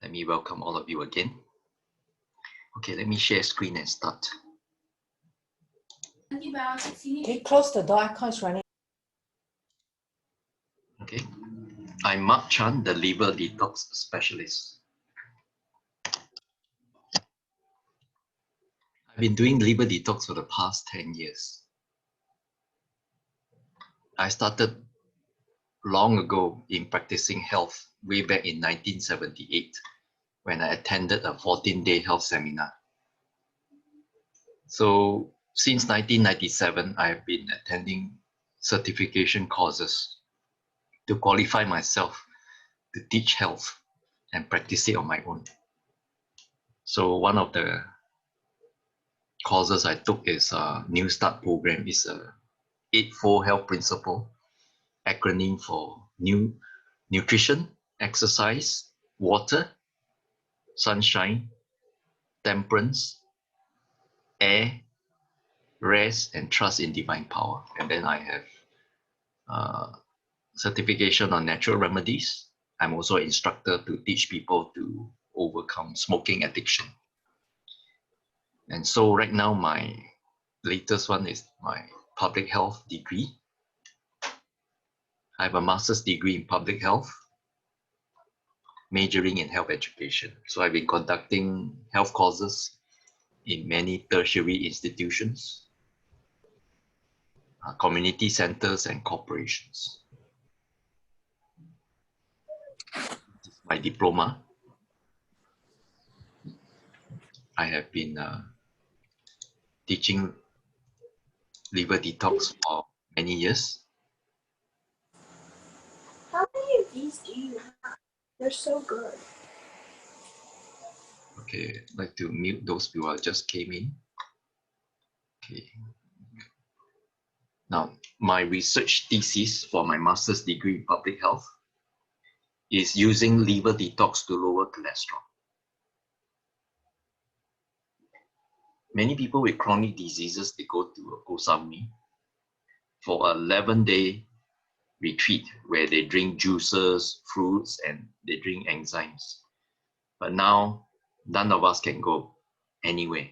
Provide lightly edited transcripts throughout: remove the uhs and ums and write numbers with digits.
Let me welcome all of you again. Okay, let me share screen and start. Can you close the door? I can't run it. Okay, I'm Mark Chan, the liver detox specialist. I've been doing liver detox for the past 10 years. I started long ago in practicing health way back in 1978 when I attended a 14-day health seminar. So since 1997, I've been attending certification courses to qualify myself to teach health and practice it on my own. So one of the courses I took is a New Start program. It's a 8-4 health principle, acronym for nutrition, exercise, water, sunshine, temperance, air, rest, and trust in divine power. And then I have certification on natural remedies. I'm also an instructor to teach people to overcome smoking addiction. And so right now, my latest one is my public health degree. I have a master's degree in public health, majoring in health education. So I've been conducting health courses in many tertiary institutions, community centers, and corporations. This is my diploma. I have been teaching liver detox for many years. How many of these do you have? They're so good. Okay, I'd like to mute those people who just came in. Okay. Now, my research thesis for my master's degree in public health is using liver detox to lower cholesterol. Many people with chronic diseases, they go to a Koh Samui for an 11-day retreat where they drink juices, fruits, and they drink enzymes. But now, none of us can go anywhere.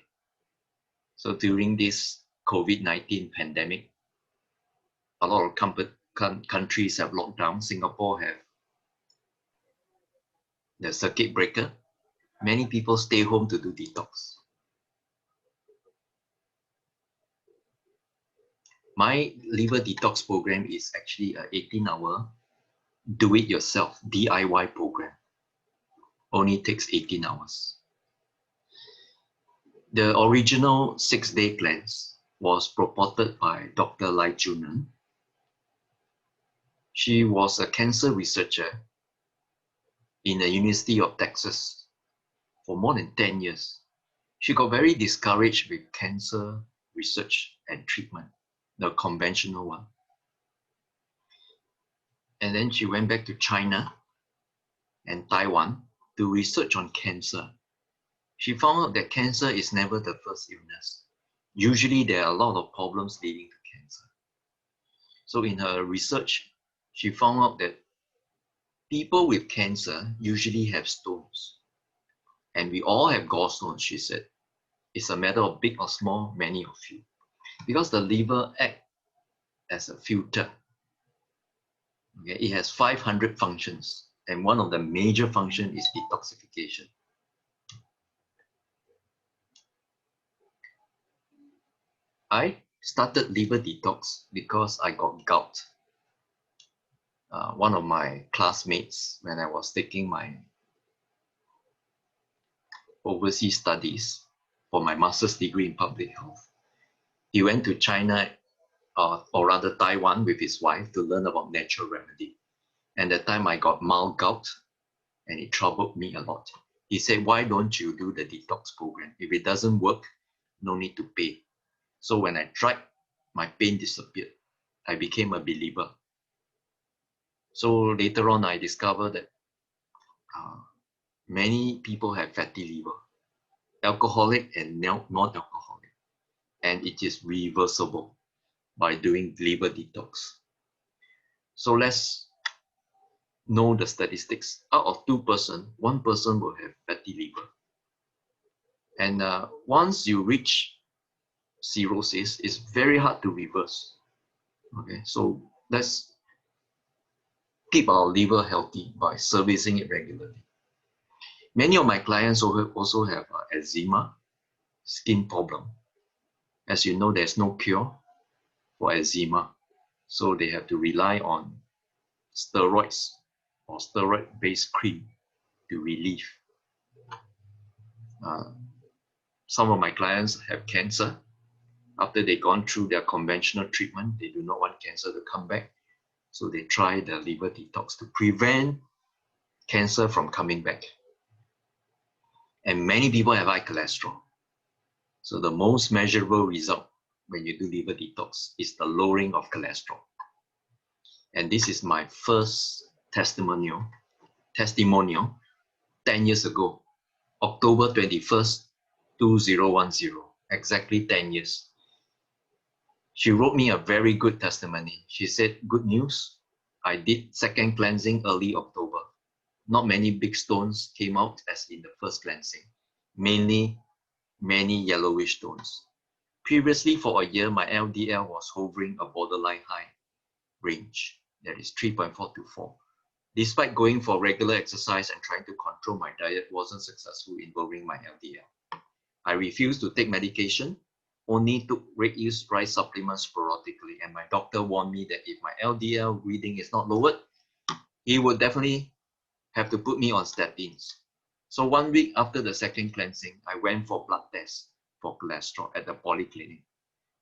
So during this COVID-19 pandemic, a lot of countries have locked down. Singapore have the circuit breaker. Many people stay home to do detox. My liver detox program is actually an 18-hour do-it-yourself DIY program. Only takes 18 hours. The original 6-day plans was purported by Dr. Lai Junan. She was a cancer researcher in the University of Texas for more than 10 years. She got very discouraged with cancer research and treatment, the conventional one. And then she went back to China and Taiwan to research on cancer. She found out that cancer is never the first illness. Usually there are a lot of problems leading to cancer. So in her research, she found out that people with cancer usually have stones. And we all have gallstones, she said. It's a matter of big or small, many of you. Because the liver acts as a filter. Okay? It has 500 functions. And one of the major functions is detoxification. I started liver detox because I got gout. One of my classmates, when I was taking my overseas studies for my master's degree in public health, he went to China, or rather Taiwan, with his wife to learn about natural remedy. And at the time I got mild gout and it troubled me a lot. He said, why don't you do the detox program? If it doesn't work, no need to pay. So when I tried, my pain disappeared. I became a believer. So later on, I discovered that many people have fatty liver, alcoholic and non-alcoholic, and it is reversible by doing liver detox. So let's know the statistics. Out of 2 persons, 1 person will have fatty liver. And once you reach cirrhosis, it's very hard to reverse. Okay, so let's keep our liver healthy by servicing it regularly. Many of my clients also have eczema, skin problem. As you know, there's no cure for eczema, so they have to rely on steroids or steroid-based cream to relieve. Some of my clients have cancer. After they've gone through their conventional treatment, they do not want cancer to come back. So they try the liver detox to prevent cancer from coming back. And many people have high cholesterol. So the most measurable result when you do liver detox is the lowering of cholesterol. And this is my first testimonial 10 years ago, October 21st, 2010, exactly 10 years. She wrote me a very good testimony. She said, good news, I did second cleansing early October. Not many big stones came out as in the first cleansing, mainly many yellowish stones. Previously, for a year, my LDL was hovering a borderline high range, that is 3.4 to 4. Despite going for regular exercise and trying to control my diet, wasn't successful in lowering my LDL. I refused to take medication, only took reduced rice supplements sporadically, and my doctor warned me that if my LDL reading is not lowered, he would definitely have to put me on statins. So 1 week after the second cleansing, I went for blood tests for cholesterol at the polyclinic,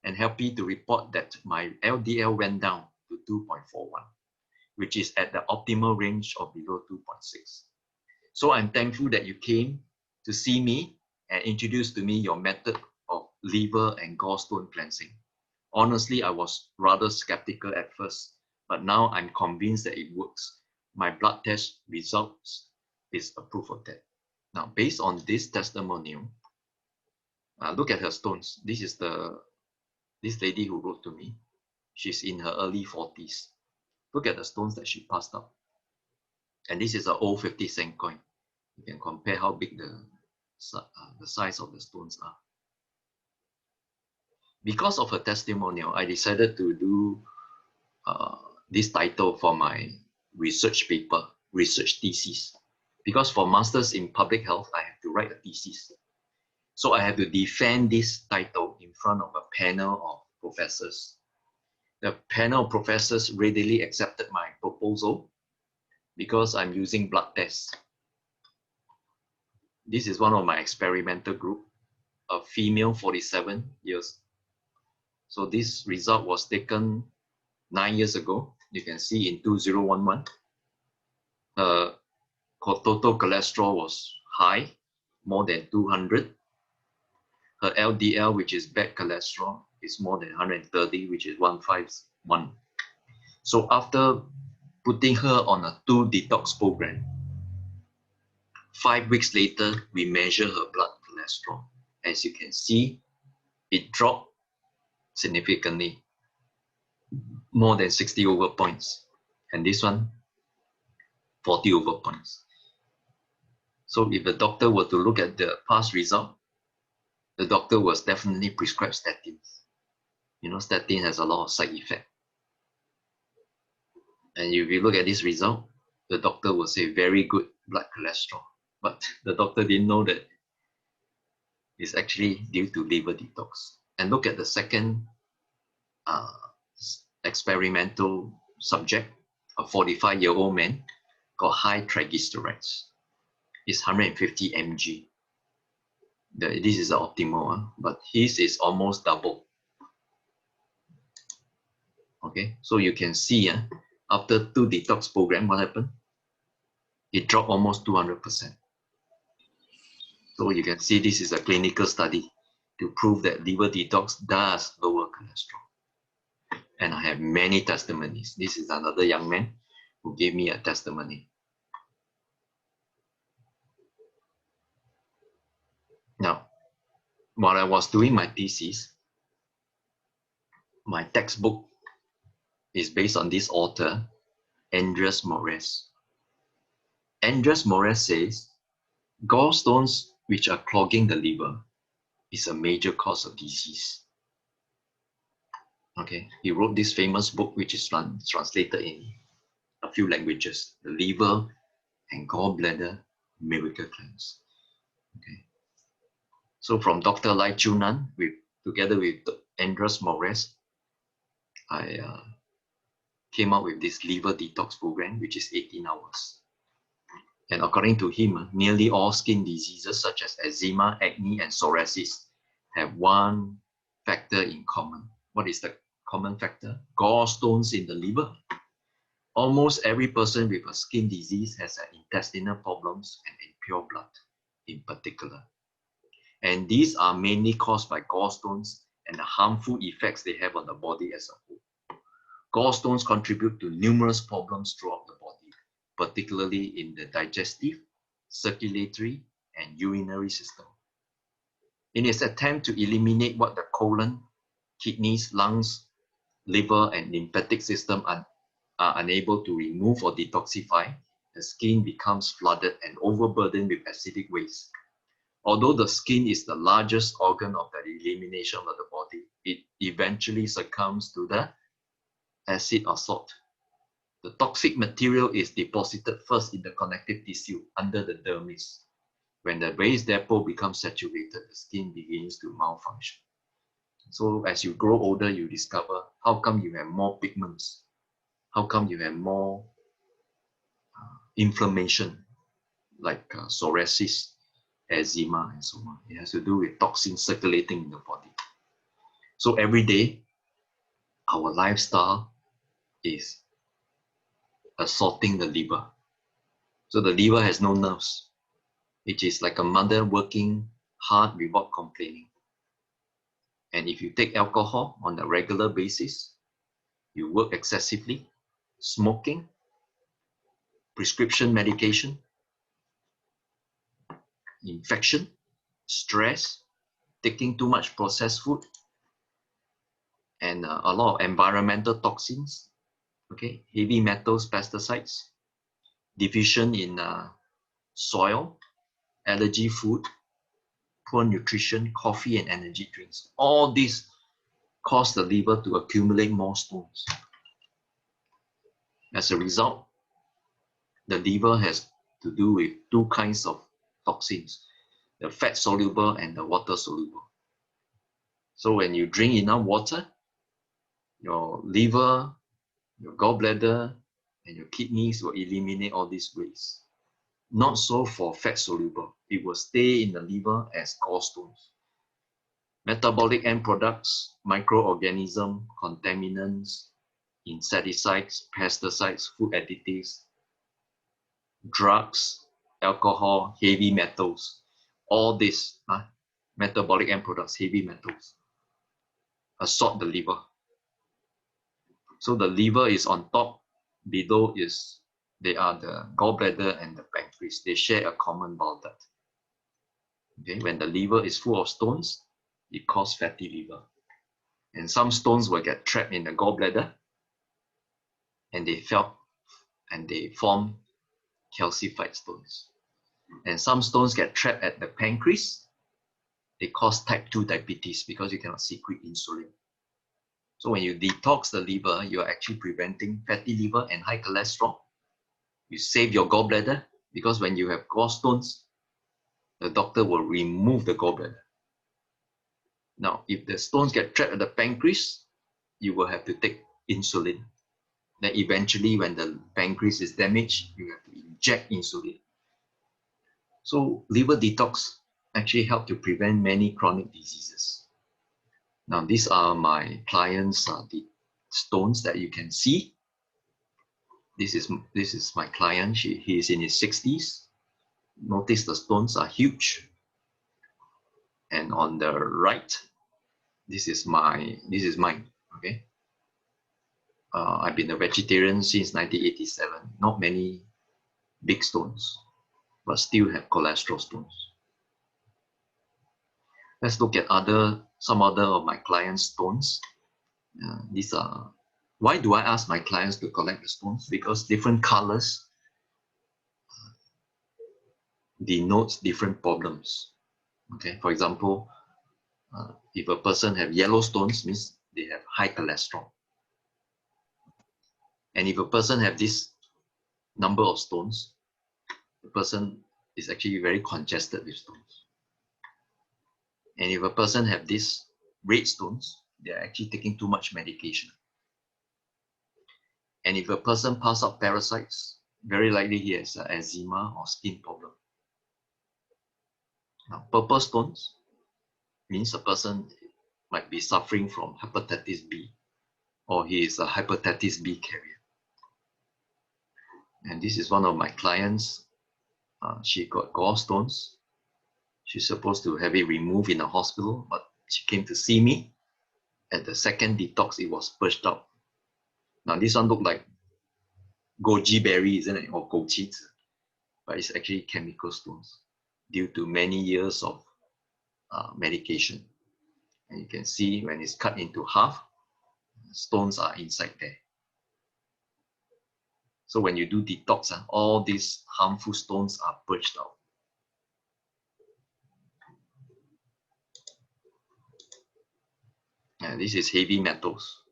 and happy to report that my LDL went down to 2.41, which is at the optimal range of below 2.6. So I'm thankful that you came to see me and introduced to me your method of liver and gallstone cleansing. Honestly, I was rather skeptical at first, but now I'm convinced that it works. My blood test results is a proof of that. Now, based on this testimonial, look at her stones. This is this lady who wrote to me. She's in her early 40s. Look at the stones that she passed out. And this is an old 50-cent coin. You can compare how big the size of the stones are. Because of her testimonial, I decided to do this title for my research paper, research thesis. Because for Masters in Public Health, I have to write a thesis. So I have to defend this title in front of a panel of professors. The panel of professors readily accepted my proposal because I'm using blood tests. This is one of my experimental group, a female 47 years. So this result was taken 9 years ago. You can see in 2011, her total cholesterol was high, more than 200. Her LDL, which is bad cholesterol, is more than 130, which is 151. So after putting her on a 2 detox program, 5 weeks later, we measure her blood cholesterol. As you can see, it dropped significantly, more than 60 over points. And this one, 40 over points. So if the doctor were to look at the past result, the doctor was definitely prescribe statins. You know, statin has a lot of side effects. And if you look at this result, the doctor will say very good blood cholesterol. But the doctor didn't know that it's actually due to liver detox. And look at the second experimental subject, a 45-year-old man, got high triglycerides. It's 150 mg. This is the optimal one, but his is almost double. Okay, so you can see after 2 detox program, what happened? It dropped almost 200%. So you can see this is a clinical study to prove that liver detox does lower cholesterol. And I have many testimonies. This is another young man who gave me a testimony. Now, while I was doing my thesis, my textbook is based on this author, Andres Morez. Andres Moraes says, gallstones which are clogging the liver is a major cause of disease. Okay, he wrote this famous book which is translated in a few languages, The Liver and Gallbladder Miracle Cleanse. Okay, so from Dr. Lai Chunan, together with Andres Moraes, I came up with this liver detox program, which is 18 hours. And according to him, nearly all skin diseases such as eczema, acne, and psoriasis have one factor in common. What is the common factor? Gallstones in the liver. Almost every person with a skin disease has intestinal problems and impure blood in particular. And these are mainly caused by gallstones and the harmful effects they have on the body as a whole. Gallstones contribute to numerous problems throughout the body, particularly in the digestive, circulatory, and urinary system. In its attempt to eliminate what the colon, kidneys, lungs, liver, and lymphatic system are unable to remove or detoxify, the skin becomes flooded and overburdened with acidic waste. Although the skin is the largest organ of the elimination of the body, it eventually succumbs to the acid or salt. The toxic material is deposited first in the connective tissue under the dermis. When the waste depot becomes saturated, the skin begins to malfunction. So as you grow older, you discover how come you have more pigments, how come you have more inflammation like psoriasis, eczema, and so on. It has to do with toxins circulating in the body. So every day, our lifestyle is assaulting the liver. So the liver has no nerves. It is like a mother working hard without complaining. And if you take alcohol on a regular basis, you work excessively, smoking, prescription medication, infection, stress, taking too much processed food, and a lot of environmental toxins, okay, heavy metals, pesticides, deficient in soil, allergy food, poor nutrition, coffee and energy drinks. All these cause the liver to accumulate more stones. As a result, the liver has to do with two kinds of toxins, the fat soluble and the water soluble. So when you drink enough water, your liver, your gallbladder, and your kidneys will eliminate all these waste. Not so for fat soluble. It will stay in the liver as gallstones. Metabolic end products, microorganisms, contaminants, insecticides, pesticides, food additives, drugs, alcohol, heavy metals, all these metabolic end products, heavy metals, assault the liver. So the liver is on top, below they are the gallbladder and the pancreas. They share a common bile duct. Okay, when the liver is full of stones, it causes fatty liver. And some stones will get trapped in the gallbladder and they form calcified stones. And some stones get trapped at the pancreas. They cause type 2 diabetes because you cannot secrete insulin. So when you detox the liver, you're actually preventing fatty liver and high cholesterol. You save your gallbladder because when you have gallstones, the doctor will remove the gallbladder. Now, if the stones get trapped at the pancreas, you will have to take insulin. Then eventually, when the pancreas is damaged, you have to inject insulin. So liver detox actually helps to prevent many chronic diseases. Now, these are my clients' the stones that you can see. This is my client. He is in his 60s. Notice the stones are huge. And on the right, this is mine. Okay. I've been a vegetarian since 1987. Not many big stones, but still have cholesterol stones. Let's look at some other of my clients' stones. These are, why do I ask my clients to collect the stones? Because different colors denotes different problems. Okay, for example, if a person have yellow stones, means they have high cholesterol. And if a person have this number of stones, the person is actually very congested with stones. And if a person have these red stones, they are actually taking too much medication. And if a person pass out parasites, very likely he has eczema or skin problem. Now, purple stones means a person might be suffering from hepatitis B, or he is a hepatitis B carrier. And this is one of my clients. She got gallstones. She's supposed to have it removed in the hospital, but she came to see me. At the second detox, it was purged out. Now this one looked like goji berry, isn't it, or goji, but it's actually chemical stones due to many years of medication. And you can see when it's cut into half, stones are inside there. So when you do detox, all these harmful stones are purged out. And this is heavy metals.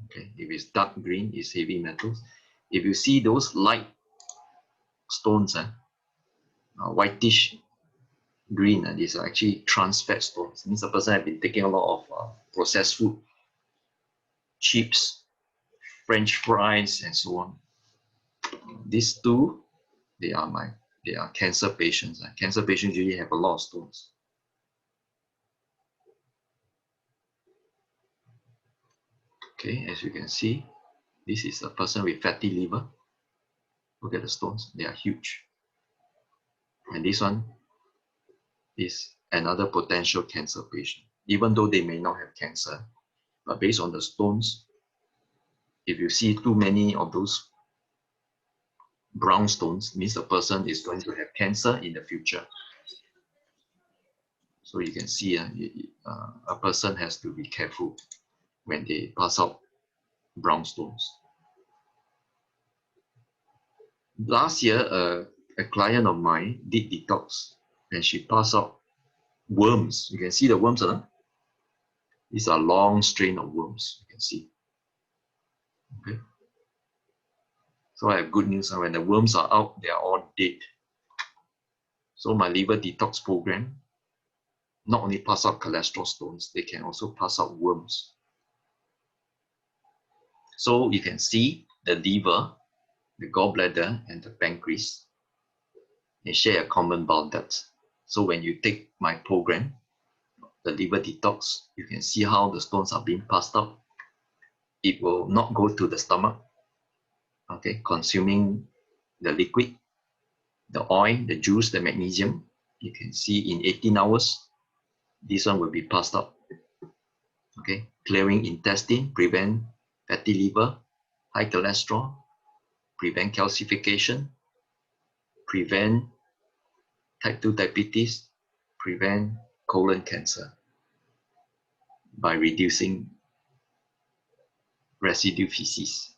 Okay, if it's dark green, it's heavy metals. If you see those light stones, whitish green, these are actually trans fat stones. It means the person has been taking a lot of processed food, chips, French fries, and so on. These two, they are cancer patients. Cancer patients usually have a lot of stones. Okay, as you can see, this is a person with fatty liver. Look at the stones, they are huge. And this one is another potential cancer patient, even though they may not have cancer. But based on the stones, if you see too many of those brown stones, means the person is going to have cancer in the future. So you can see a person has to be careful when they pass out brown stones. Last year, a client of mine did detox and she passed out worms. You can see the worms, these are long strain of worms, you can see. Okay. So I have good news. When the worms are out, they are all dead. So my liver detox program not only pass out cholesterol stones, they can also pass out worms. So you can see the liver, the gallbladder, and the pancreas, they share a common bile duct. So when you take my program, the liver detox, you can see how the stones are being passed out. It will not go to the stomach, okay, consuming the liquid, the oil, the juice, the magnesium. You can see in 18 hours, this one will be passed out. Okay, clearing intestine, prevent fatty liver, high cholesterol, prevent calcification, prevent type 2 diabetes, prevent colon cancer by reducing residue feces.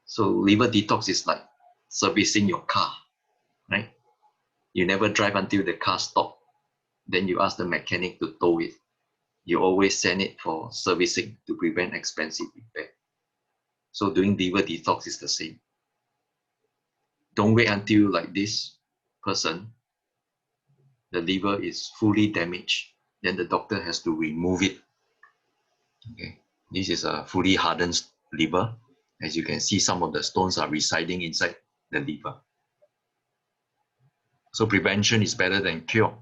So liver detox is like servicing your car, right? You never drive until the car stops. Then you ask the mechanic to tow it. You always send it for servicing to prevent expensive repair. So doing liver detox is the same. Don't wait until like this person, the liver is fully damaged. Then the doctor has to remove it. Okay, this is a fully hardened liver. As you can see, some of the stones are residing inside the liver. So prevention is better than cure.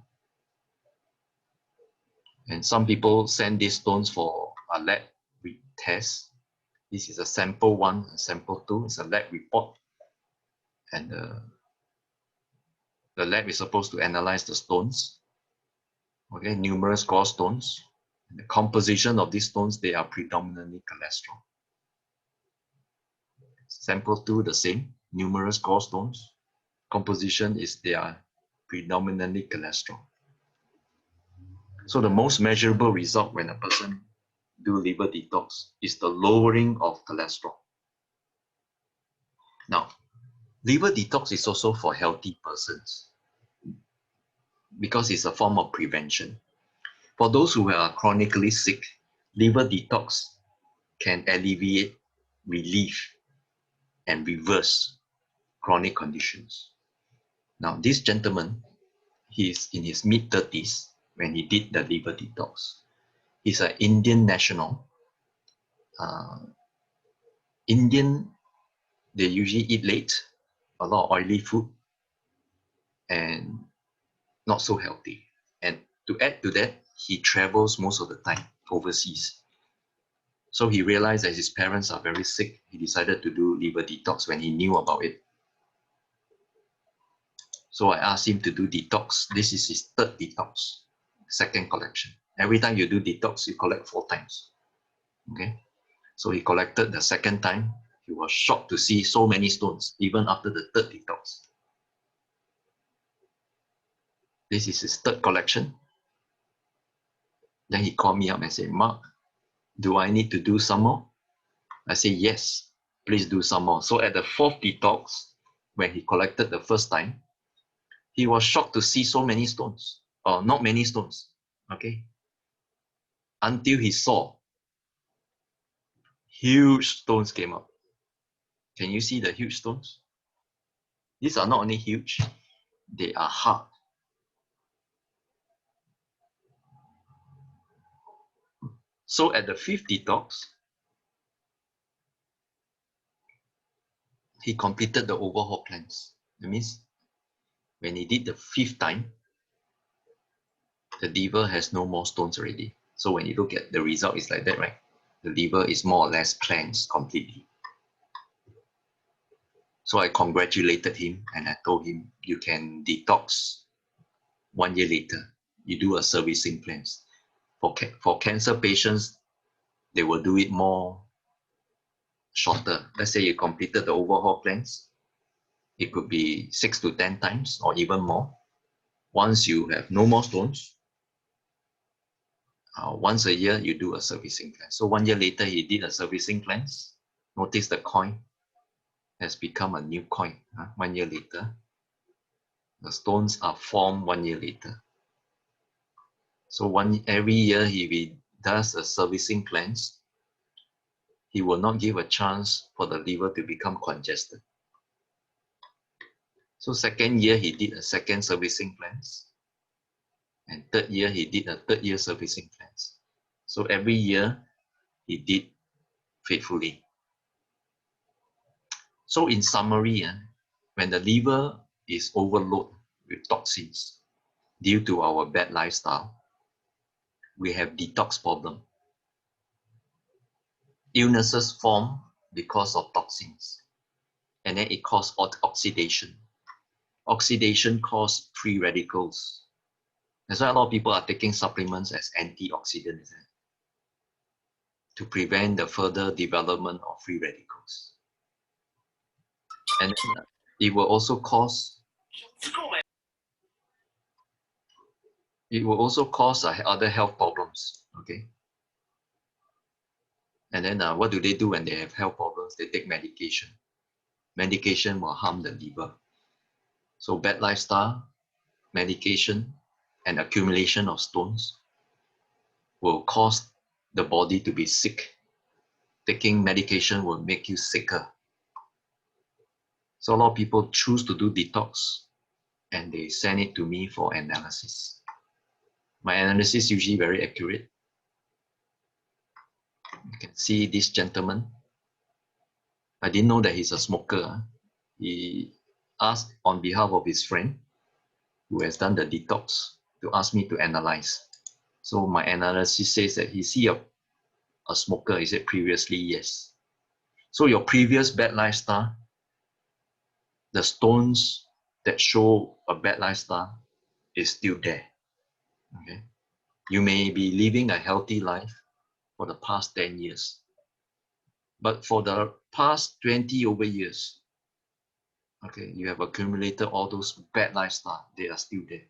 And some people send these stones for a lab test. This is a sample 1, and sample 2 is a lab report. And the lab is supposed to analyze the stones. Okay, numerous gallstones. And the composition of these stones, they are predominantly cholesterol. Sample 2, the same, numerous gallstones. Composition is they are predominantly cholesterol. So the most measurable result when a person do liver detox is the lowering of cholesterol. Now, Liver detox is also for healthy persons because it's a form of prevention. For those who are chronically sick, liver detox can alleviate, relieve, and reverse chronic conditions. Now, this gentleman, he's in his mid-30s when he did the liver detox. He's an Indian national. Indian, they usually eat late, a lot of oily food, and not so healthy. And to add to that, he travels most of the time overseas. So he realized that his parents are very sick. He decided to do liver detox when he knew about it. So I asked him to do detox. This is his third detox, second collection. Every time you do detox, you collect 4 times. Okay. So he collected the second time. He was shocked to see so many stones, even after the third detox. This is his third collection. Then he called me up and said, Mark, do I need to do some more? I said, yes, please do some more. So at the fourth detox, when he collected the first time, he was shocked to see so many stones, or not many stones, okay? Until he saw huge stones came up. Can you see the huge stones? These are not only huge, they are hard. So at the fifth detox, he completed the overhaul plans. That means when he did the fifth time, the liver has no more stones already. So when you look at the result, it's like that, right? The liver is more or less cleansed completely. So I congratulated him and I told him, you can detox 1 year later. You do a servicing plans. For cancer patients, they will do it more shorter. Let's say you completed the overhaul plans. It could be 6 to 10 times or even more. Once you have no more stones, once a year you do a servicing plan. So 1 year later, he did a servicing plans. Notice the coin has become a new coin. 1 year later, the stones are formed 1 year later. So every year he does a servicing cleanse, he will not give a chance for the liver to become congested. So second year he did a second servicing cleanse, and third year he did a third year servicing cleanse. So every year he did faithfully. So in summary, when the liver is overloaded with toxins due to our bad lifestyle, we have detox problem. Illnesses form because of toxins, and then it causes oxidation. Oxidation causes free radicals. That's why a lot of people are taking supplements as antioxidants to prevent the further development of free radicals. And it will also cause other health problems. Okay. And then what do they do when they have health problems? They take medication. Medication will harm the liver. So bad lifestyle, medication, and accumulation of stones will cause the body to be sick. Taking medication will make you sicker. So a lot of people choose to do detox and they send it to me for analysis. My analysis is usually very accurate. You can see this gentleman. I didn't know that he's a smoker. He asked on behalf of his friend who has done the detox to ask me to analyze. So my analysis says that is he a smoker? He said previously, yes. So your previous bad lifestyle, the stones that show a bad lifestyle is still there. Okay. You may be living a healthy life for the past 10 years, but for the past 20 over years, okay, you have accumulated all those bad lifestyle. They are still there.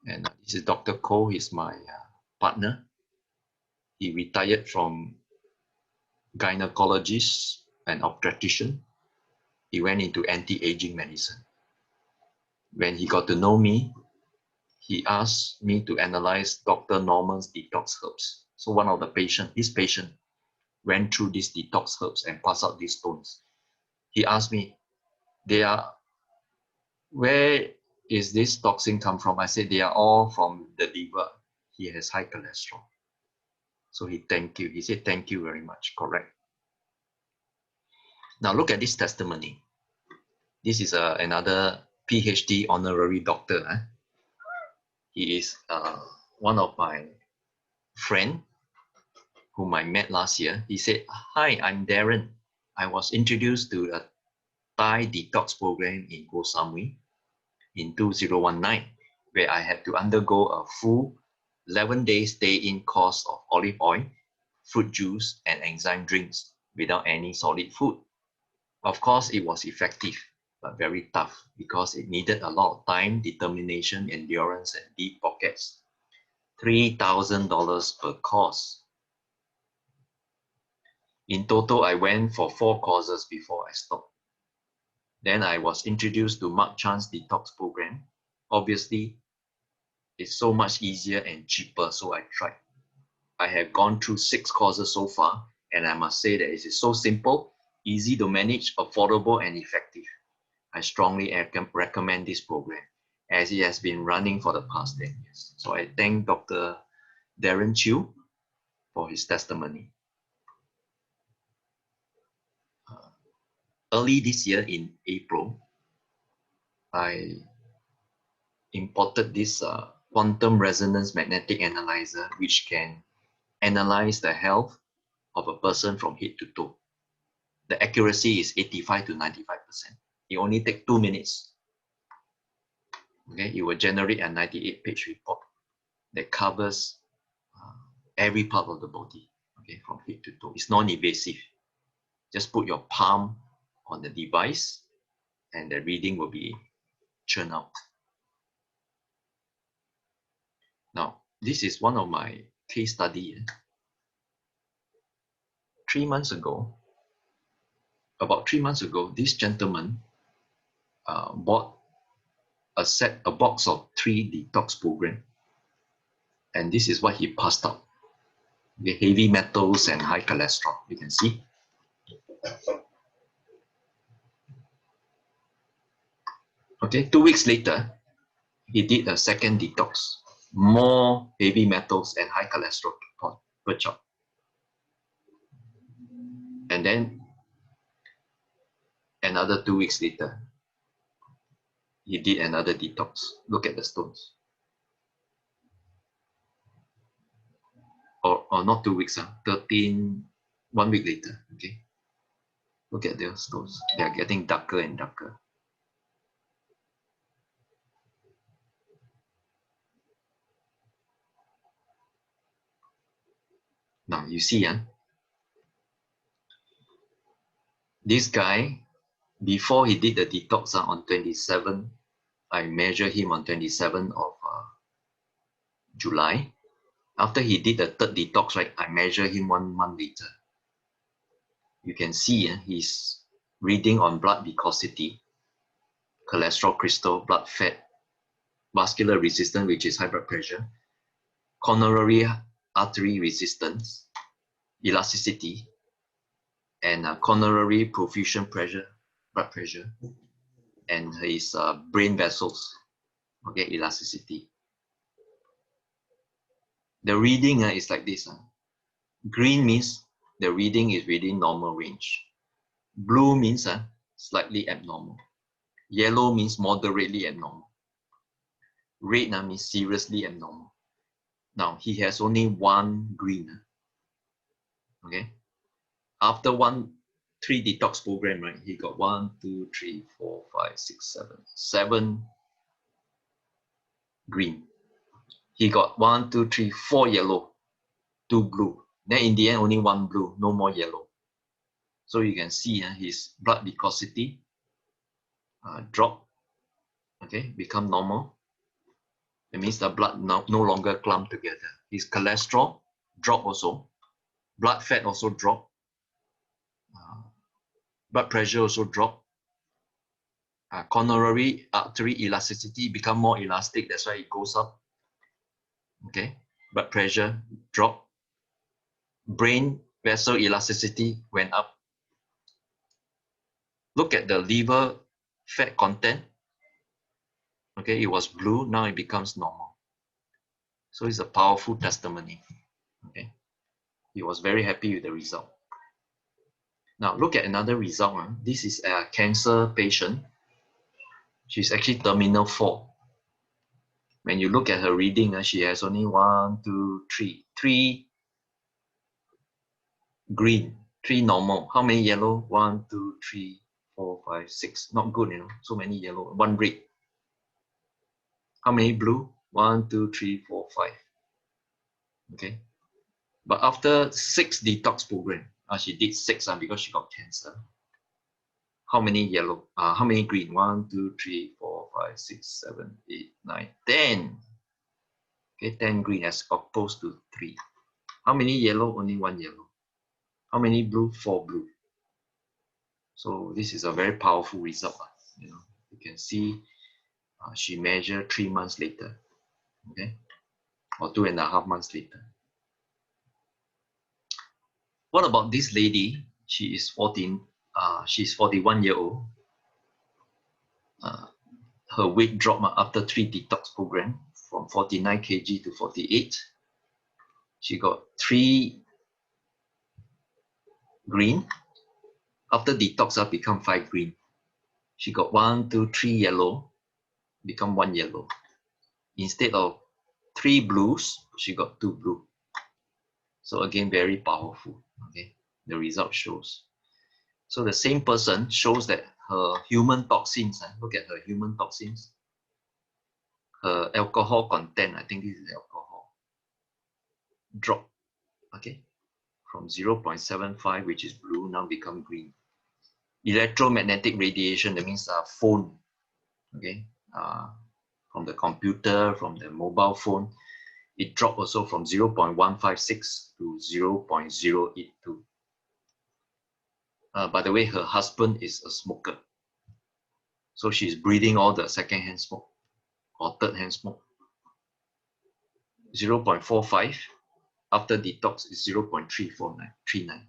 And this is Dr. Cole. He's my partner. He retired from gynecologist and obstetrician he went into anti-aging medicine. When he got to know me, he asked me to analyze Dr. Norman's detox herbs. So one of the his patient went through these detox herbs and passed out these stones. He asked me, where is this toxin come from? I said, they are all from the liver. He has high cholesterol. So he thanked you. He said, thank you very much. Correct. Now look at this testimony. This is another PhD honorary doctor. He is one of my friend whom I met last year. He said, hi, I'm Darren. I was introduced to a Thai detox program in Koh Samui in 2019, where I had to undergo a full 11-day stay-in course of olive oil, fruit juice, and enzyme drinks without any solid food. Of course, it was effective, but very tough because it needed a lot of time, determination, endurance, and deep pockets. $3,000 per course. In total, I went for 4 courses before I stopped. Then I was introduced to Mark Chan's detox program. Obviously, it's so much easier and cheaper, so I tried. I have gone through 6 courses so far, and I must say that it is so simple, easy to manage, affordable, and effective. I strongly recommend this program, as it has been running for the past 10 years. So I thank Dr. Darren Chew for his testimony. Early this year in April, I imported this quantum resonance magnetic analyzer, which can analyze the health of a person from head to toe. The accuracy is 85 to 95%. It only takes 2 minutes. Okay, it will generate a 98-page report that covers every part of the body, okay, from head to toe. It's non-invasive. Just put your palm on the device and the reading will be churned out. Now, this is one of my case studies. 3 months ago, about 3 months ago, this gentleman bought a box of 3 detox program, and this is what he passed out: the heavy metals and high cholesterol. You can see. Okay, 2 weeks later, he did a second detox, more heavy metals and high cholesterol per chop. And then another 2 weeks later, he did another detox. Look at the stones. Or not 2 weeks, 1 week later, okay? Look at those stones. They are getting darker and darker. Now you see, this guy, before he did the detox on 27, I measured him on 27th of July. After he did the third detox, right, I measured him 1 month later. You can see he's reading on blood viscosity, cholesterol crystal, blood fat, vascular resistance, which is high blood pressure, coronary artery resistance, elasticity, and coronary perfusion pressure, blood pressure, and his brain vessels, okay, elasticity. The reading is like this. Green means the reading is within normal range. Blue means slightly abnormal. Yellow means moderately abnormal. Red means seriously abnormal. Now, he has only 1 green. Okay. After 3 detox program, right, he got 1, 2, 3, 4, 5, 6, 7 green. He got 1, 2, 3, 4 yellow, 2 blue. Then in the end, only 1 blue, no more yellow. So you can see his blood viscosity drop, okay, become normal. It means the blood no longer clump together. His cholesterol drop also. Blood fat also drop. Blood pressure also drop. coronary artery elasticity become more elastic, that's why it goes up. Okay, blood pressure drop. Brain vessel elasticity went up. Look at the liver fat content. Okay, it was blue, now it becomes normal. So it's a powerful testimony. Okay, he was very happy with the result. Now look at another result. This is a cancer patient. She's actually terminal 4. When you look at her reading, she has only 1, 2, 3, 3 green, 3 normal. How many yellow? 1, 2, 3, 4, 5, 6. Not good, you know. So many yellow. 1 red. How many blue? 1, 2, 3, 4, 5. Okay. But after 6 detox program, she did 6 because she got cancer. How many yellow? How many green? 1, 2, 3, 4, 5, 6, 7, 8, 9, 10. Okay, 10 green as opposed to 3. How many yellow? Only 1 yellow. How many blue? 4 blue. So this is a very powerful result. You know, you can see she measured 3 months later, okay, or 2.5 months later. What about this lady? She is 14. She's 41 years old. Her weight dropped after 3 detox program from 49 kg to 48. She got 3 green. After detox, become 5 green. She got 1, 2, 3 yellow, become 1 yellow. Instead of 3 blues, she got 2 blue. So again, very powerful. Okay, the result shows. So the same person shows that her human toxins. Look at her human toxins. Her alcohol content. I think this is alcohol. Drop. Okay, from 0.75, which is blue, now become green. Electromagnetic radiation. That means phone. Okay, from the computer, from the mobile phone. It dropped also from 0.156 to 0.082. By the way, her husband is a smoker. So she's breathing all the second-hand smoke or third-hand smoke. 0.45. After detox is 0.349.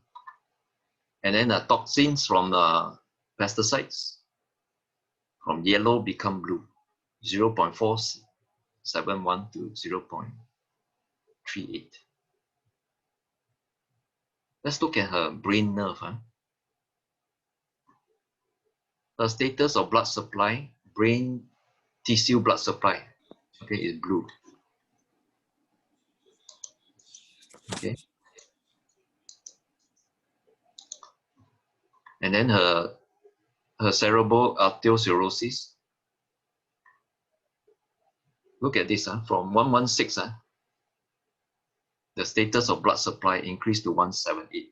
And then the toxins from the pesticides, from yellow become blue. 0.471 to 0.38. Let's look at her brain nerve. Her status of blood supply, brain tissue blood supply, okay, is blue. Okay. And then her cerebral arteriosclerosis. Look at this, from 116, the status of blood supply increased to 178.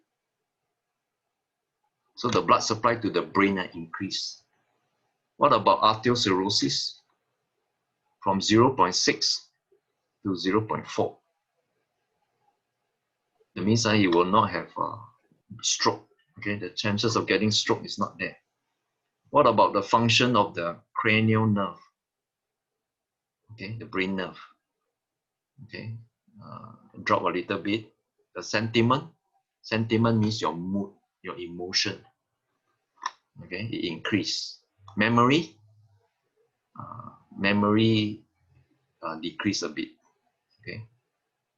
So the blood supply to the brain increased. What about arteriosclerosis? From 0.6 to 0.4. That means you will not have stroke. Okay, the chances of getting stroke is not there. What about the function of the cranial nerve? Okay, the brain nerve. Okay, drop a little bit. The sentiment means your mood, your emotion. Okay, it increase. Memory decrease a bit. Okay,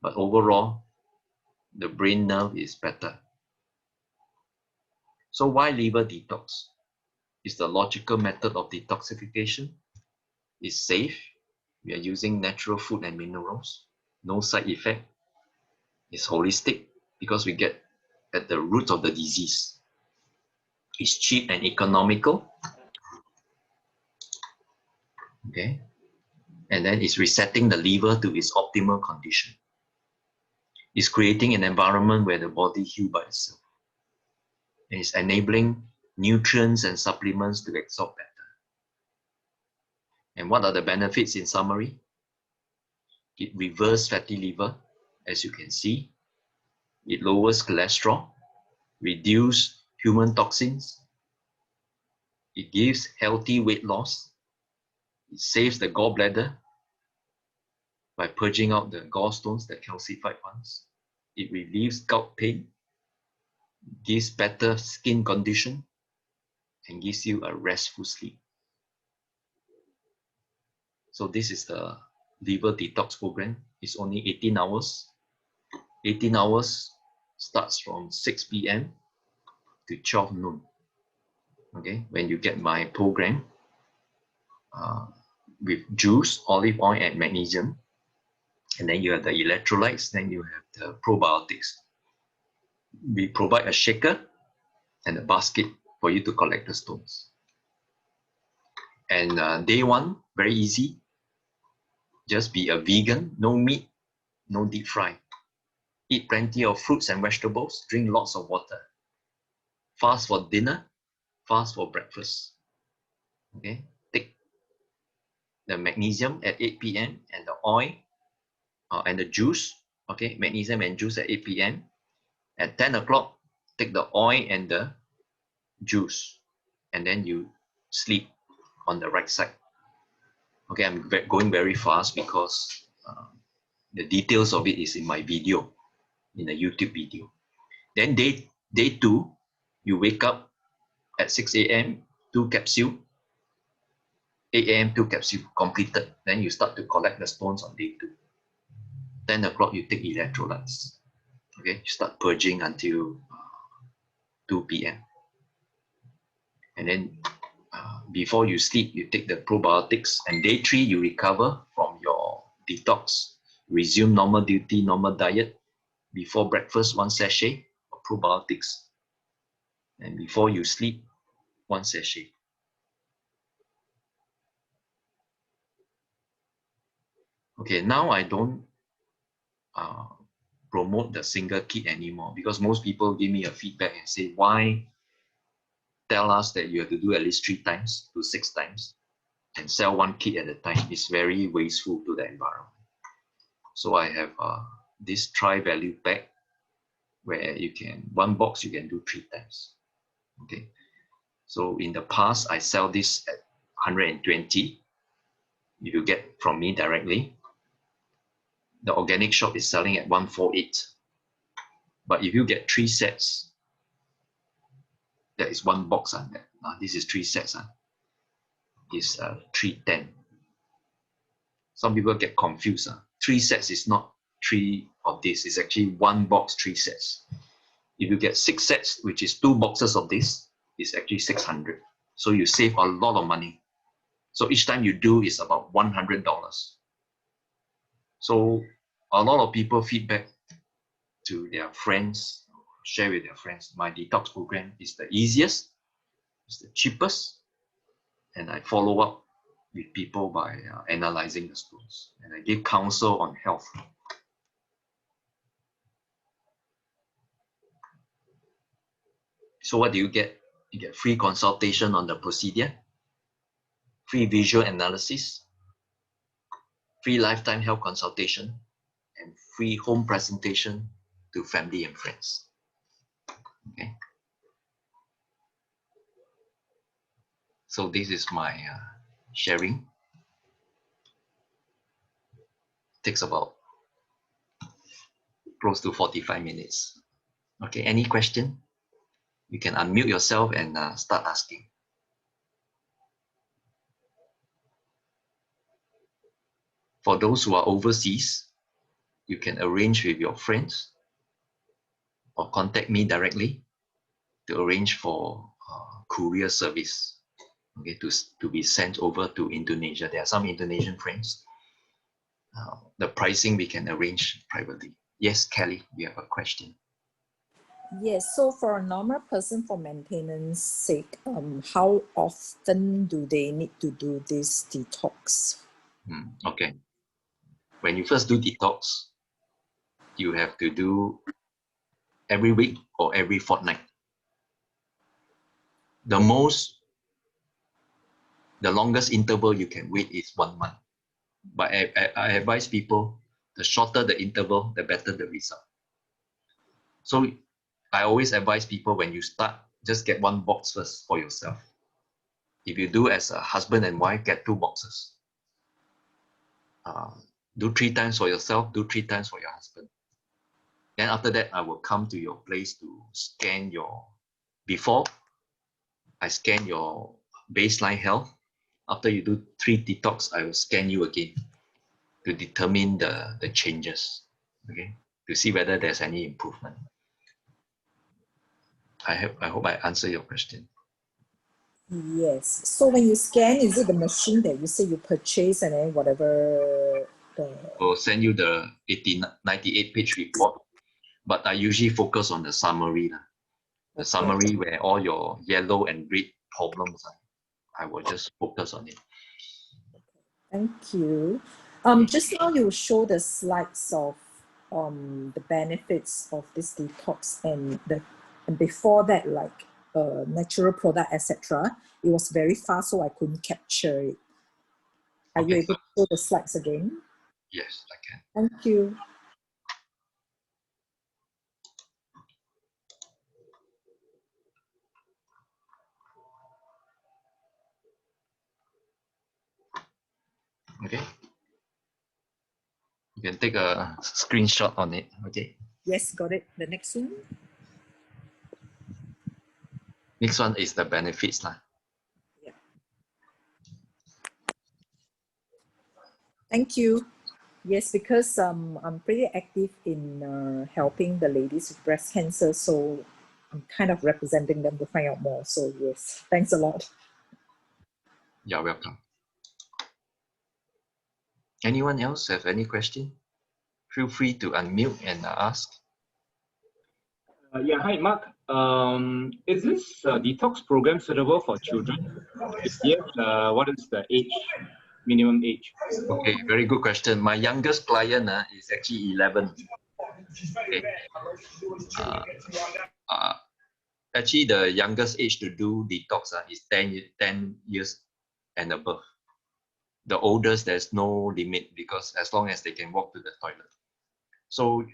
but overall the brain nerve is better. So why liver detox? Is the logical method of detoxification. It's safe. We are using natural food and minerals. No side effect. It's holistic because we get at the root of the disease. It's cheap and economical. Okay. And then it's resetting the liver to its optimal condition. It's creating an environment where the body heals by itself. And it's enabling nutrients and supplements to absorb better. And what are the benefits in summary? It reverses fatty liver, as you can see. It lowers cholesterol, reduces human toxins, It gives healthy weight loss. It saves the gallbladder by purging out the gallstones, the calcified ones. It relieves gout pain, gives better skin condition, and gives you a restful sleep. So this is the liver detox program. It's only 18 hours. 18 hours starts from 6 p.m. to 12 noon. Okay, when you get my program with juice, olive oil, and magnesium, and then you have the electrolytes, then you have the probiotics. We provide a shaker and a basket for you to collect the stones. And day one, very easy. Just be a vegan, no meat, no deep fry. Eat plenty of fruits and vegetables, drink lots of water. Fast for dinner, fast for breakfast. Okay, take the magnesium at 8 p.m. and the oil and the juice. Okay, magnesium and juice at 8 p.m. At 10 o'clock, take the oil and the juice, and then you sleep on the right side. Okay, I'm going very fast because the details of it is in my video, in a YouTube video. Then day two, you wake up at 6 a.m., 2 capsule, 8 a.m., 2 capsule completed. Then you start to collect the stones on day 2. 10 o'clock, you take electrolytes. Okay, you start purging until 2 p.m. And then before you sleep, you take the probiotics. And day 3, you recover from your detox. Resume normal duty, normal diet. Before breakfast, 1 sachet of probiotics. And before you sleep, 1 sachet. Okay, now I don't promote the single kit anymore because most people give me a feedback and say, why tell us that you have to do at least 3 times to 6 times and sell 1 kit at a time? It's very wasteful to the environment. So I have this tri-value pack where you can, 1 box you can do 3 times. Okay, so in the past I sell this at 120 if you get from me directly. The organic shop is selling at 148. But if you get 3 sets, that is 1 box. This is 3 sets. Is 310. Some people get confused. 3 sets is not 3 of this. It's actually 1 box, 3 sets. If you get 6 sets, which is 2 boxes of this, it's actually 600. So you save a lot of money. So each time you do is about $100. So a lot of people feedback to their friends, share with their friends. My detox program is the easiest, it's the cheapest, and I follow up with people by analyzing the stones, and I give counsel on health. So what do you get? You get free consultation on the procedure, free visual analysis, free lifetime health consultation, and free home presentation to family and friends. Okay. So this is my sharing. Takes about close to 45 minutes. Okay, any question? You can unmute yourself and start asking. For those who are overseas, you can arrange with your friends or contact me directly to arrange for courier service, okay, to be sent over to Indonesia. There are some Indonesian friends. The pricing we can arrange privately. Yes, Kelly, you have a question. Yes, so for a normal person, for maintenance sake, how often do they need to do this detox? Okay. When you first do detox, you have to do every week or every fortnight. The longest interval you can wait is 1 month. But I advise people, the shorter the interval, the better the result. So I always advise people when you start, just get 1 box first for yourself. If you do as a husband and wife, get 2 boxes. Do 3 times for yourself, do 3 times for your husband. Then after that, I will come to your place to scan your, before I scan your baseline health. After you do 3 detox, I will scan you again to determine the changes, okay? To see whether there's any improvement. I hope I answer your question. Yes. So when you scan, is it the machine that you say you purchase and then whatever the... We'll send you the 98 page report, but I usually focus on the summary. The Okay. summary where all your yellow and red problems, I will just focus on it. Thank you. Just now you show the slides of the benefits of this detox and before that, like natural product, etc. It was very fast, so I couldn't capture it. Are you able to show the slides again? Yes, I can. Thank you. Okay. You can take a screenshot on it. Okay. Yes, got it. The next one. Next one is the benefits. Yeah. Thank you. Yes, because I'm pretty active in helping the ladies with breast cancer, so I'm kind of representing them to find out more. So yes, thanks a lot. You're welcome. Anyone else have any question? Feel free to unmute and ask. Yeah, hi Mark. Is this detox program suitable for children? If yes, what is the minimum age? Okay, very good question. My youngest client is actually 11. Okay. Actually, the youngest age to do detox is 10 years and above. The oldest, there's no limit because as long as they can walk to the toilet. So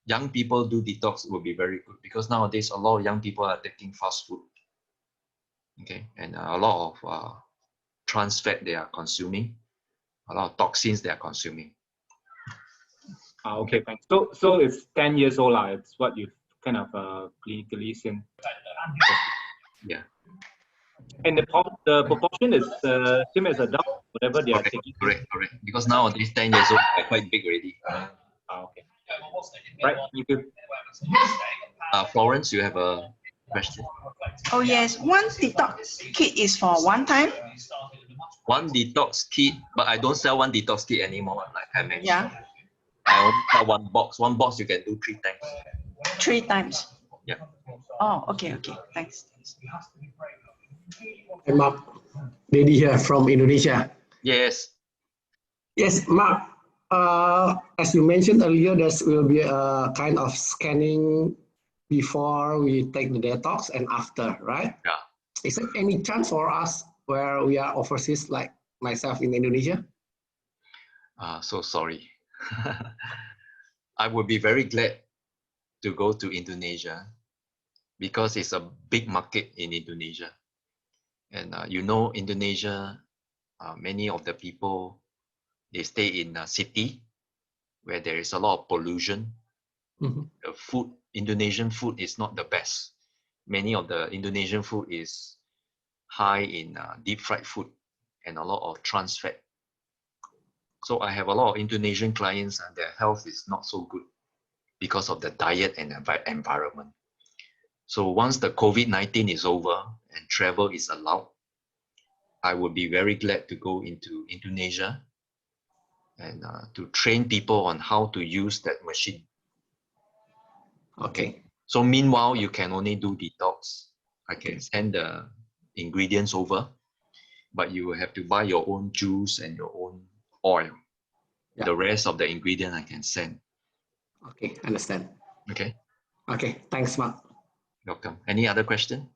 young people do detox will be very good because nowadays a lot of young people are taking fast food. Okay, and a lot of trans fat they are consuming, a lot of toxins they are consuming. Okay, thanks. So it's 10 years old. It's what you've kind of clinically seen. Yeah. And the proportion is same as adult, whatever they are taking. Correct. Because nowadays 10 years old are quite big already. Okay. Right. Thank you. Florence, you have a question? Oh yes, one detox kit is for one time. One detox kit, but I don't sell one detox kit anymore, like I mentioned. Yeah. I only sell one box. One box you can do 3 times. 3 times. Yeah. Oh, okay, thanks. Hi Mark, Dedi here from Indonesia. Yes. Yes, Mark, as you mentioned earlier, there will be a kind of scanning before we take the detox and after, right? Yeah. Is there any chance for us where we are overseas, like myself in Indonesia? So sorry. I would be very glad to go to Indonesia because it's a big market in Indonesia. And Indonesia, many of the people, they stay in a city where there is a lot of pollution. Mm-hmm. The Indonesian food is not the best. Many of the Indonesian food is high in deep fried food and a lot of trans fat. So I have a lot of Indonesian clients and their health is not so good because of the diet and environment. So once the COVID-19 is over and travel is allowed, I would be very glad to go into Indonesia and to train people on how to use that machine. Okay. So meanwhile, you can only do detox. I can send the ingredients over, but you will have to buy your own juice and your own oil. Yeah. The rest of the ingredient I can send. Okay, understand. Okay. Okay, thanks, Mark. Welcome. Any other question?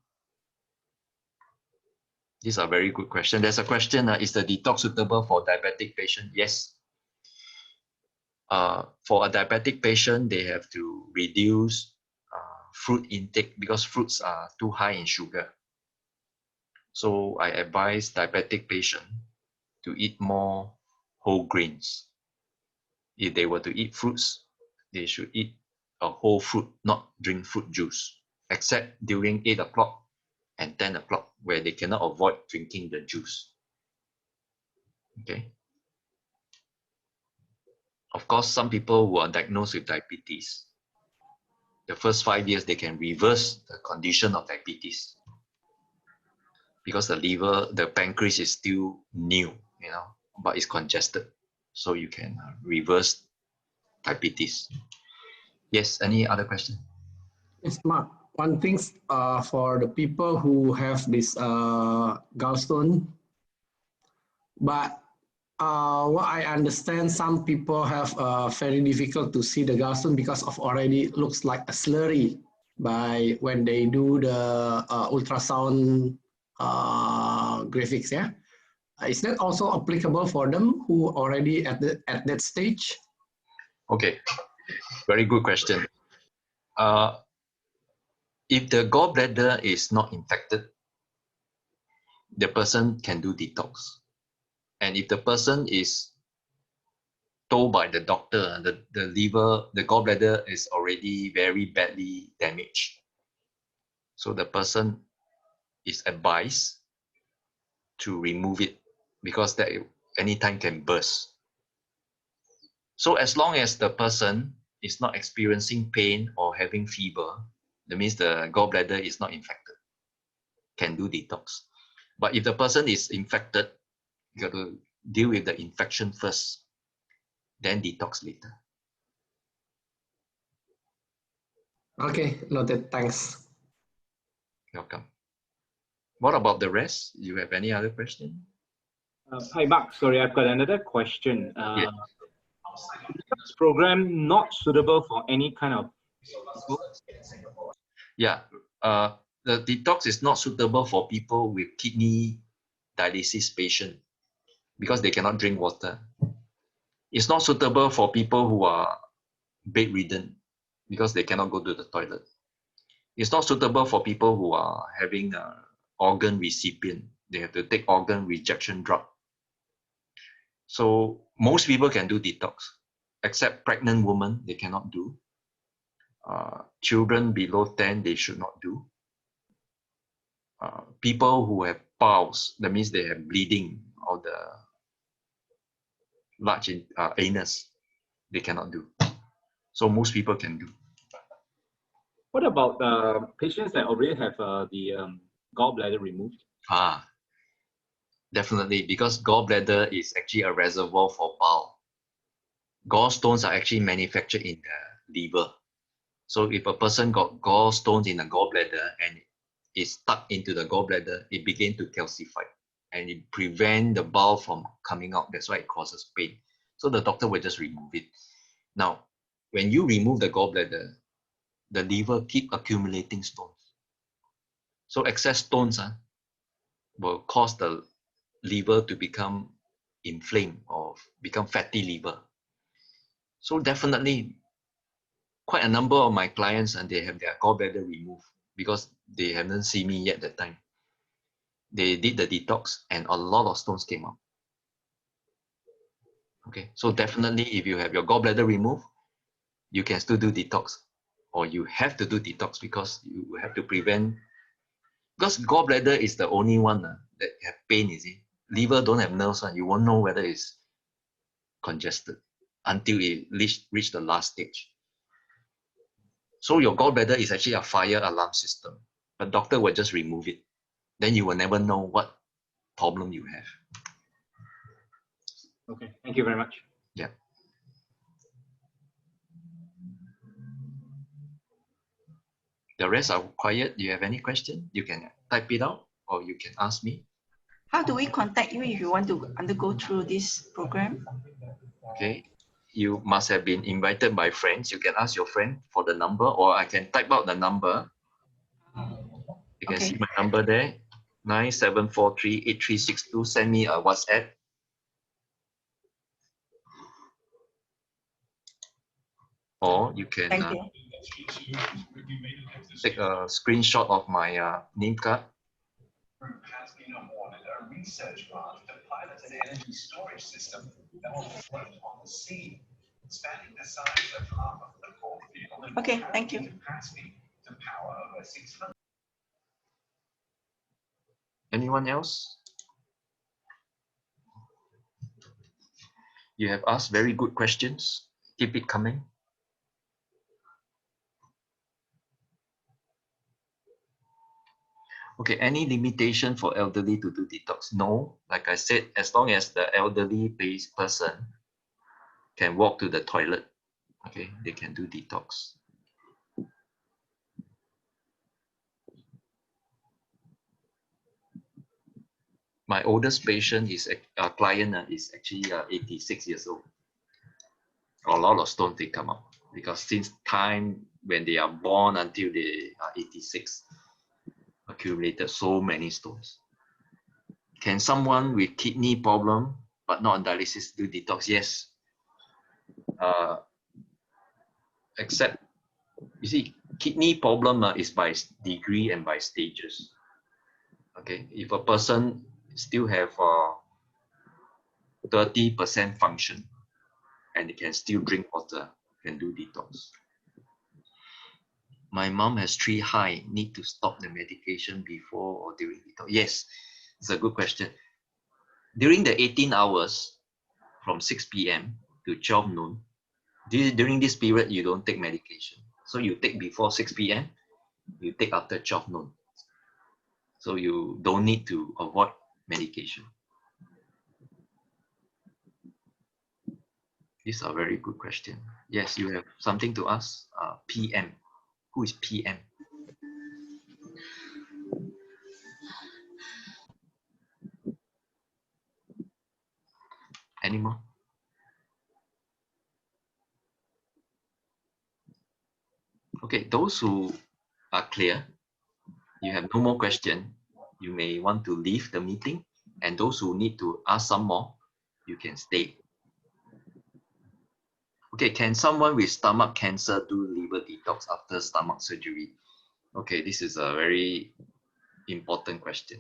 These are very good questions. There's a question, is the detox suitable for diabetic patient? Yes. For a diabetic patient, they have to reduce fruit intake because fruits are too high in sugar. So I advise diabetic patient to eat more whole grains. If they were to eat fruits, they should eat a whole fruit, not drink fruit juice, except during 8 o'clock and 10 o'clock, where they cannot avoid drinking the juice. Okay. Of course, some people who are diagnosed with diabetes, the first 5 years, they can reverse the condition of diabetes because the liver, the pancreas is still new, but it's congested. So you can reverse diabetes. Yes, any other question? Yes, Mark. One thing for the people who have this gallstone, but what I understand, some people have very difficult to see the gallstone because of already looks like a slurry by when they do the ultrasound graphics. Yeah, is that also applicable for them who already at that stage? Okay, very good question. If the gallbladder is not infected, the person can do detox. And if the person is told by the doctor the liver, the gallbladder is already very badly damaged, so the person is advised to remove it because that anytime can burst. So as long as the person is not experiencing pain or having fever, that means the gallbladder is not infected, can do detox. But if the person is infected, you got to deal with the infection first, then detox later. Okay, noted. Thanks. Welcome. What about the rest? You have any other question? Hi, Mark. Sorry, I've got another question. Yeah. This program not suitable for any kind of people? Yeah. The detox is not suitable for people with kidney dialysis patient because they cannot drink water. It's not suitable for people who are bedridden because they cannot go to the toilet. It's not suitable for people who are having organ recipient. They have to take organ rejection drug. So most people can do detox, except pregnant women, they cannot do. Children below 10, they should not do. People who have bowels, that means they have bleeding of the large anus, they cannot do. So most people can do. What about patients that already have the gallbladder removed? Definitely, because gallbladder is actually a reservoir for bile. Gallstones are actually manufactured in the liver. So if a person got gallstones in the gallbladder and it's stuck into the gallbladder, it begins to calcify and it prevents the bile from coming out. That's why it causes pain. So the doctor will just remove it. Now, when you remove the gallbladder, the liver keep accumulating stones. So excess stones will cause the liver to become inflamed or become fatty liver. So definitely, quite a number of my clients and they have their gallbladder removed because they haven't seen me yet that time. They did the detox and a lot of stones came out. Okay, so definitely if you have your gallbladder removed, you can still do detox, or you have to do detox because you have to prevent, because gallbladder is the only one that have pain, you see. Liver don't have nerves, you won't know whether it's congested until it reach the last stage. So your gallbladder is actually a fire alarm system, but doctor will just remove it. Then you will never know what problem you have. Okay, thank you very much. Yeah. The rest are quiet. Do you have any question? You can type it out or you can ask me. How do we contact you if you want to undergo through this program? Okay. You must have been invited by friends. You can ask your friend for the number, or I can type out the number. You can see my number there, 97438362. Send me a WhatsApp. Or you can take a screenshot of my name card group has been awarded a research grant to pilot an energy storage system that will float on the sea, expanding the size of half of the core field and Okay, thank you. capacity to power over 600. Anyone else? You have asked very good questions. Keep it coming. Okay, any limitation for elderly to do detox? No, like I said, as long as the elderly person can walk to the toilet, okay, they can do detox. My oldest patient is a client is actually 86 years old. A lot of stones they come out because since time when they are born until they are 86, accumulated so many stones. Can someone with kidney problem but not on dialysis do detox? Yes. Except, you see, kidney problem is by degree and by stages. Okay, if a person still have 30% function and they can still drink water, can do detox. My mom has 3 high, need to stop the medication before or during detox? Yes, it's a good question. During the 18 hours from 6 p.m. to 12 noon, during this period, you don't take medication. So you take before 6 p.m., you take after 12 noon. So you don't need to avoid medication. These are very good questions. Yes, you have something to ask? PM. Who is PM? Any more? Okay, those who are clear, you have no more question, you may want to leave the meeting, and those who need to ask some more, you can stay. Okay, can someone with stomach cancer do liver detox after stomach surgery? Okay, this is a very important question.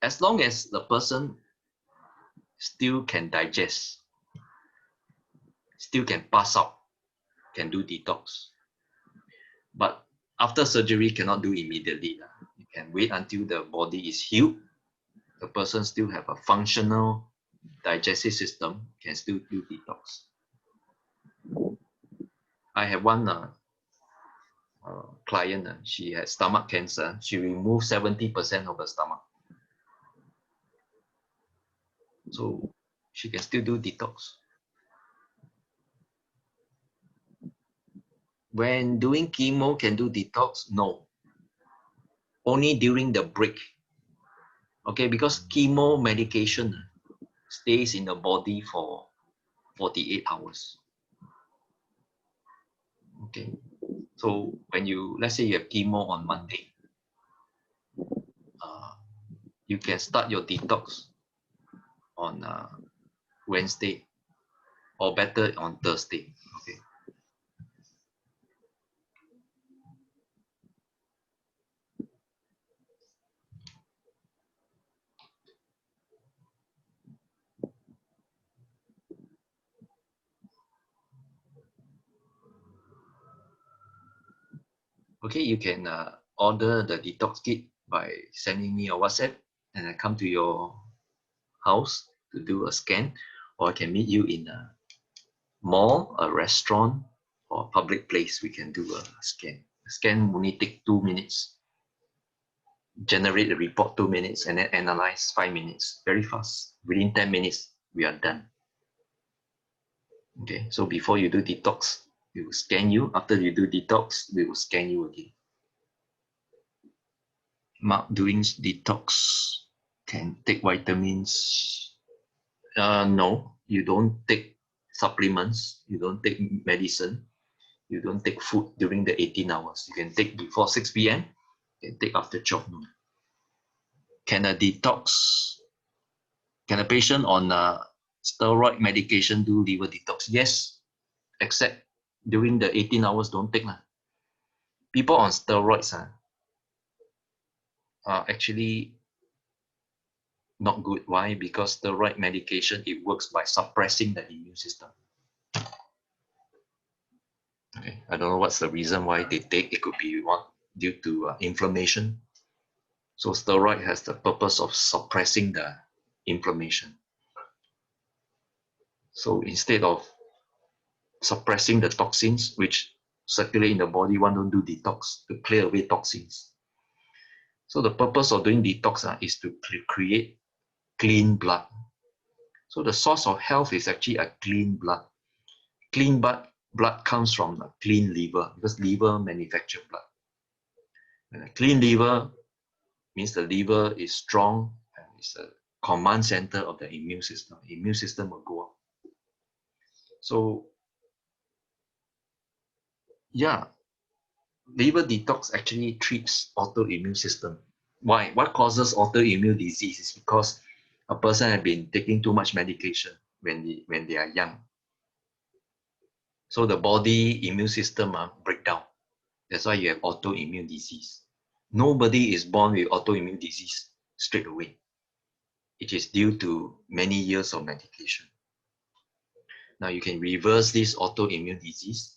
As long as the person still can digest, still can pass out, can do detox. But after surgery, cannot do immediately. You can wait until the body is healed. The person still have a functional digestive system, can still do detox. I have one client, she had stomach cancer. She removed 70% of her stomach. So she can still do detox. When doing chemo, can do detox? No. Only during the break. Okay, because chemo medication stays in the body for 48 hours. Okay, so when you, let's say you have chemo on Monday, you can start your detox on Wednesday, or better on Thursday. Okay. Okay, you can order the detox kit by sending me a WhatsApp, and I come to your house to do a scan, or I can meet you in a mall, a restaurant, or a public place. We can do a scan. The scan only take 2 minutes. Generate the report 2 minutes, and then analyze 5 minutes. Very fast. Within 10 minutes, we are done. Okay, so before you do detox, we will scan you. After you do detox, we will scan you again. Mark, doing detox can take vitamins. No, you don't take supplements. You don't take medicine. You don't take food during the 18 hours. You can take before 6 p.m. You can take after 12 noon. Can a patient on steroid medication do liver detox? Yes, except during the 18 hours, don't take. People on steroids, are actually not good. Why? Because steroid medication, it works by suppressing the immune system. Okay, I don't know what's the reason why they take. It could be one due to inflammation. So steroid has the purpose of suppressing the inflammation. So instead of suppressing the toxins which circulate in the body, one don't do detox to clear away toxins. So the purpose of doing detox is to create clean blood. So the source of health is actually a clean blood. Clean blood comes from a clean liver, because liver manufactures blood. And a clean liver means the liver is strong and it's a command center of the immune system. The immune system will go up. So yeah, liver detox actually treats autoimmune system. Why? What causes autoimmune disease is because a person has been taking too much medication when they are young. So the body immune system break down. That's why you have autoimmune disease. Nobody is born with autoimmune disease straight away. It is due to many years of medication. Now you can reverse this autoimmune disease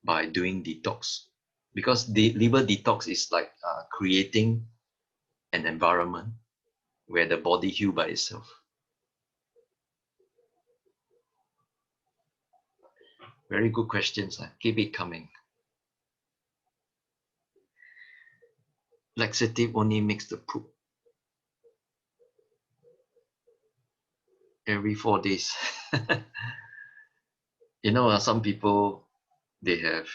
by doing detox, because the liver detox is like creating an environment where the body heals by itself. Very good questions. Keep it coming. Laxative only makes the poop every 4 days. You know, some people, they have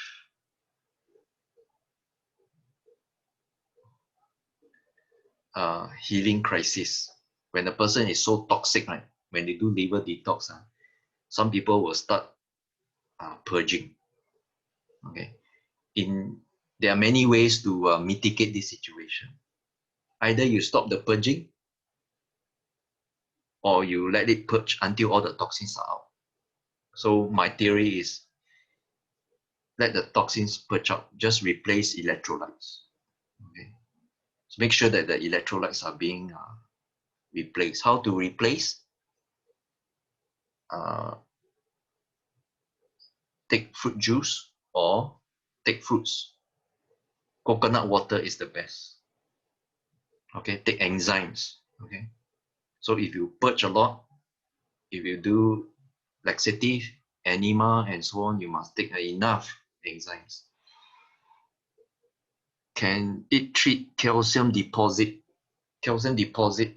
healing crisis. When a person is so toxic, right? When they do liver detox, some people will start purging. Okay, there are many ways to mitigate this situation. Either you stop the purging, or you let it purge until all the toxins are out. So my theory is, let the toxins purge out. Just replace electrolytes. Okay, so make sure that the electrolytes are being replaced. How to replace? Take fruit juice or take fruits. Coconut water is the best. Okay, take enzymes. Okay, so if you purge a lot, if you do laxative, enema, and so on, you must take enough enzymes. Can it treat calcium deposit? Calcium deposit,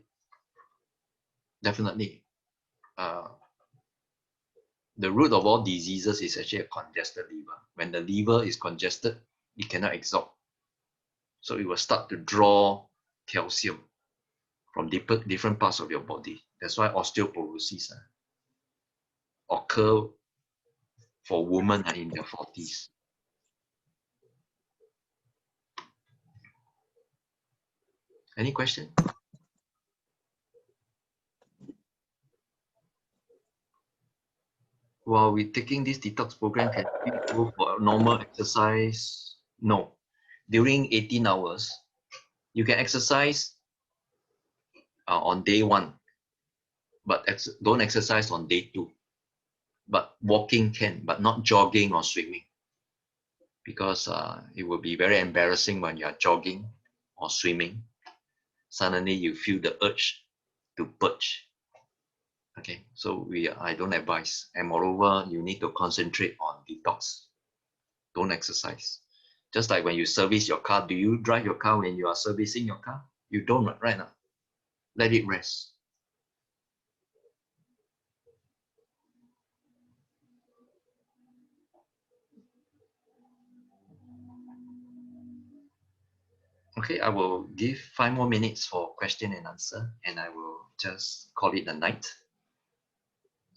definitely. The root of all diseases is actually a congested liver. When the liver is congested, it cannot absorb. So it will start to draw calcium from different parts of your body. That's why osteoporosis occur for women in their 40s. Any question? While we're taking this detox program, can we go for normal exercise? No. During 18 hours, you can exercise on day 1, but don't exercise on day 2. But walking can, but not jogging or swimming, because it will be very embarrassing when you are jogging or swimming. Suddenly you feel the urge to purge. Okay, so I don't advise. And moreover, you need to concentrate on detox. Don't exercise. Just like when you service your car, do you drive your car when you are servicing your car? You don't, right now. Let it rest. Okay, I will give 5 more minutes for question and answer, and I will just call it a night.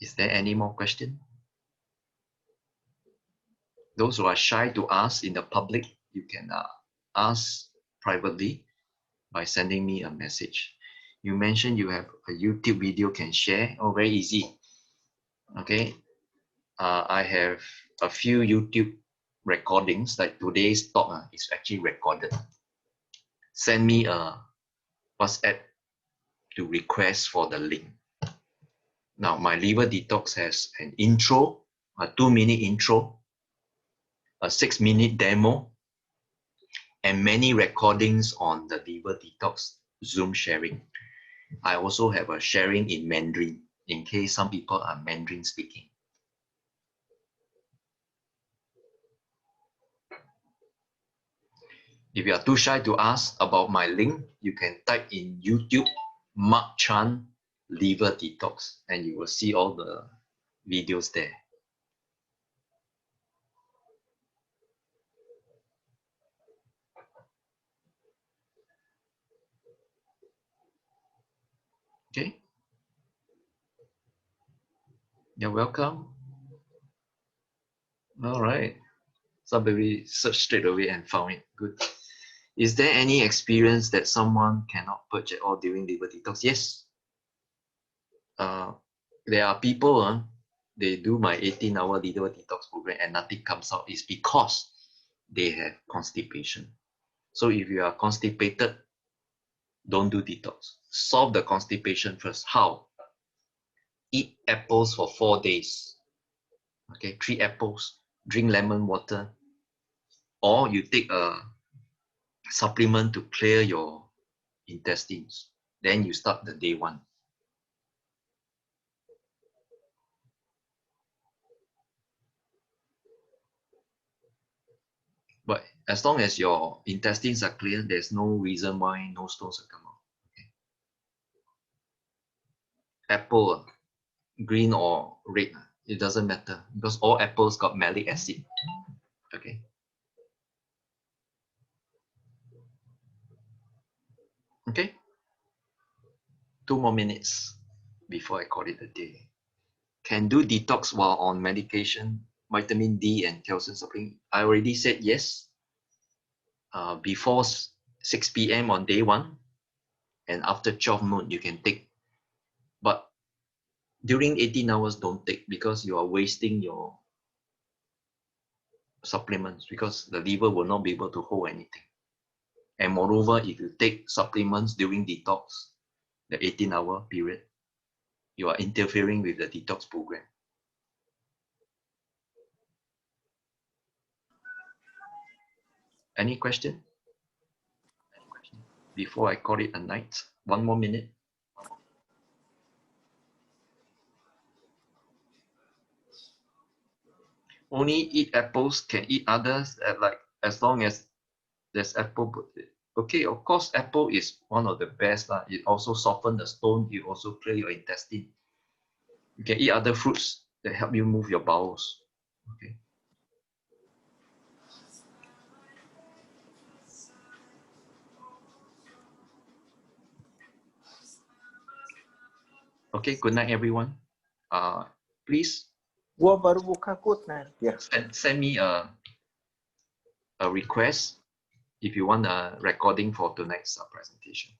Is there any more question? Those who are shy to ask in the public, you can ask privately by sending me a message. You mentioned you have a YouTube video can share. Oh, very easy. Okay, I have a few YouTube recordings. Like today's talk is actually recorded. send me a WhatsApp to request for the link. Now, my liver detox has an intro, a 2-minute intro, a 6-minute demo, and many recordings on the liver detox Zoom sharing. I also have a sharing in Mandarin in case some people are Mandarin speaking. If you are too shy to ask about my link, you can type in YouTube Mark Chan liver detox and you will see all the videos there. Okay, you're welcome. All right, somebody searched straight away and found it. Good. Is there any experience that someone cannot purge at all during liver detox? Yes. There are people, they do my 18-hour liver detox program and nothing comes out. It's because they have constipation. So if you are constipated, don't do detox. Solve the constipation first. How? Eat apples for 4 days. Okay, 3 apples. Drink lemon water. Or you take a supplement to clear your intestines. Then you start the day 1. But as long as your intestines are clear, there's no reason why no stones will come out. Okay. Apple, green or red, it doesn't matter because all apples got malic acid. Okay. Okay. 2 more minutes before I call it a day. Can do detox while on medication, vitamin D and calcium supplement. I already said yes. Before 6 p.m. on day 1 and after 12 noon you can take. But during 18 hours, don't take because you are wasting your supplements because the liver will not be able to hold anything. And moreover, if you take supplements during detox, the 18-hour period, you are interfering with the detox program. Any question? Before I call it a night, 1 more minute. Only eat apples, can eat others like as long as there's apple. Okay, of course, apple is one of the best. It also softens the stone. It also clear your intestine. You can eat other fruits that help you move your bowels. Okay. Okay, good night, everyone. Please Gua baru buka quote nanti. send me a request if you want a recording for tonight's presentation.